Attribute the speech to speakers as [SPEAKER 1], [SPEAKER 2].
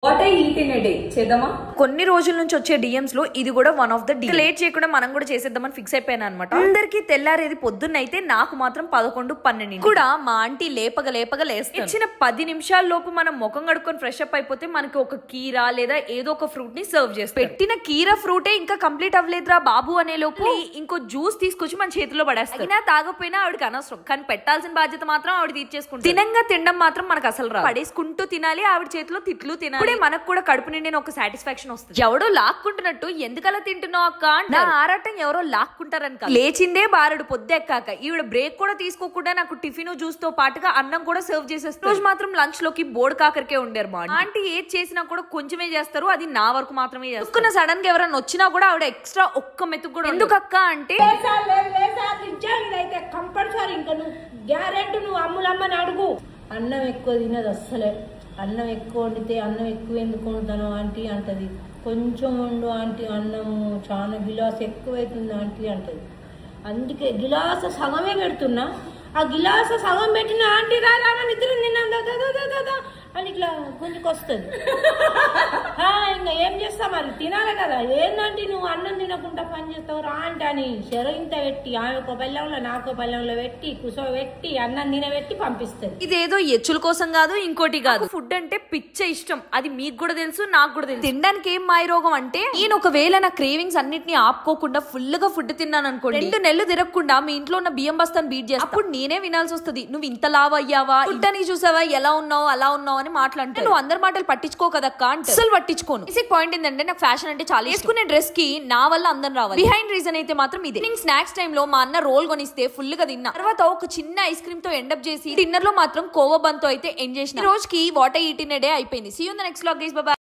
[SPEAKER 1] What I eat in a day చేద్దామా?
[SPEAKER 2] కొన్ని రోజుల నుంచి వచ్చే డిఎమ్స్ లో ఇది కూడా one of the D. Late చేయకుండా మనం కూడా చేసేద్దామని ఫిక్స్ అయిపోయాను అనమాట. అందరికి తెల్లారేది పొద్దున్నైతే నాకు మాత్రం 11-12 కూడా మా ఆంటీ లేపగా లేస్తుంది. ఇచ్చిన 10 నిమిషాల లోపు మనం ముఖం కడుక్కొని ఫ్రెష్ అప్ అయిపోతే మనకి ఒక కీరా లేదా ఏదో ఒక ఫ్రూట్ ని సర్వ్ చేస్తారు. పెట్టిన కీరా ఫ్రూటే ఇంకా కంప్లీట్ అవ్వలేదురా బాబు అనే లోపు ఇంకో జ్యూస్ తీసుకొచ్చి మన చేతిలో పడేస్తారు. అయినా తాగపోయినా ఆవిడకి అనవసరం, కానీ పెట్టాల్సిన బాధ్యత మాత్రం ఆవిడ తీర్చేసుకుంటుంది. తినంగా తినడం మాత్రం మనకు అసలు రాదు. పడేసుకుంటూ తినాలి, ఆవిడ చేతిలో తిట్లు తినాలి. మనకు కూడా కడుపు నిండిన ఒక సాటిస్ఫాక్షన్ వస్తుంది. ఎవడో లాక్కుంటున్నట్టు ఎందుకలా తింటున్నావు అక్క నా ఆరాటం ఎవరో లాక్కుంటారని లేచిందే బారడు పొద్దెక్కాక ఈవిడ బ్రేక్ కూడా తీసుకోకుండా నాకు టిఫిన్ జ్యూస్ తో పాటుగా అన్నం కూడా సర్వ్ చేసేస్తారు. రోజు మాత్రం లంచ్ లోకి బోర్డు కాకరికే ఉండారు మా ఆంటీ. ఏది చేసినా కూడా కొంచెమే చేస్తారు, అది నా వరకు మాత్రమే చేస్తారు. సడన్ గా ఎవరైనా వచ్చినా కూడా ఆవిడ ఎక్స్ట్రా ఒక్క మెతుకు కూడా ఎందుకక్క అంటే
[SPEAKER 3] కంపల్సరీ ఇంకా నువ్వు గ్యారెంటీ నువ్వు అమ్ములమ్మని అడుగు. అన్నం ఎక్కువ తినదు అస్సలే. అన్నం ఎక్కువ వండితే అన్నం ఎక్కువ ఎందుకు వండుతాను ఆంటీ అంటది. కొంచెం వండు ఆంటీ, అన్నము చాలా గిలాస్ ఎక్కువైతుంది ఆంటీ అంటది. అందుకే గిలాస సగమే పెడుతున్నా. ఆ గిలాస సగం పెట్టిన ఆంటీ రాదా నిద్ర తిన్నాం దాదా అని ఇట్లా గుంజుకొస్తుంది. ఇంకా ఏం చేస్తా మరి, తినాలి కదా. ఏందంటే నువ్వు అన్నం తినకుండా పని చేస్తావు రా అంటే అని చెరయింత పెట్టి ఆమెకో పల్లెంలో నాకో పల్లెంలో పెట్టి కూసోబెట్టి అన్నం తినబెట్టి పంపిస్తుంది.
[SPEAKER 2] ఇదేదో ఎచ్చుల కోసం కాదు, ఇంకోటి కాదు. ఫుడ్ అంటే పిచ్చ ఇష్టం, అది మీకు కూడా తెలుసు నాకు కూడా తెలుసు. తినడానికి ఏం మాయరోగం అంటే, నేను ఒకవేళ నా క్రేవింగ్స్ అన్నిటిని ఆపుకోకుండా ఫుల్ గా ఫుడ్ తిన్నాను అనుకోండి, 2 నెలలు తిరగకుండా మీ ఇంట్లో ఉన్న బియ్యం బస్తాను బీట్ చేస్తా. అప్పుడు నేనే వినాల్సి వస్తుంది, నువ్వు ఇంత లావ్ అయ్యావా, ఫుడ్ అని చూసావా, ఎలా ఉన్నావు అలా ఉన్నావు అని మాట్లాడుతూ. నువ్వు అందరి మాటలు పట్టించుకో కదక్క అంటే అసలు పట్టించుకోను. బేసిక్ పాయింట్ ఏంటంటే నాకు ఫ్యాషన్ అంటే చాలా వేసుకునే డ్రెస్ కి నా వల్ల అందరం రావాలి. బిహైండ్ రీజన్ అయితే మాత్రం ఇదే. నేను స్నాక్స్ టైమ్ లో మా అన్న రోల్ కొనిస్తే ఫుల్ గా తిన్నా. తర్వాత ఒక చిన్న ఐస్ క్రీమ్ తో ఎండప్ చేసి డిన్నర్ లో మాత్రం కోవా బన్ తో అయితే ఎంజాయ్ చేసిన. రోజుకి what I eat in a day అయిపోయింది. See you in the next vlog guys. Bye by.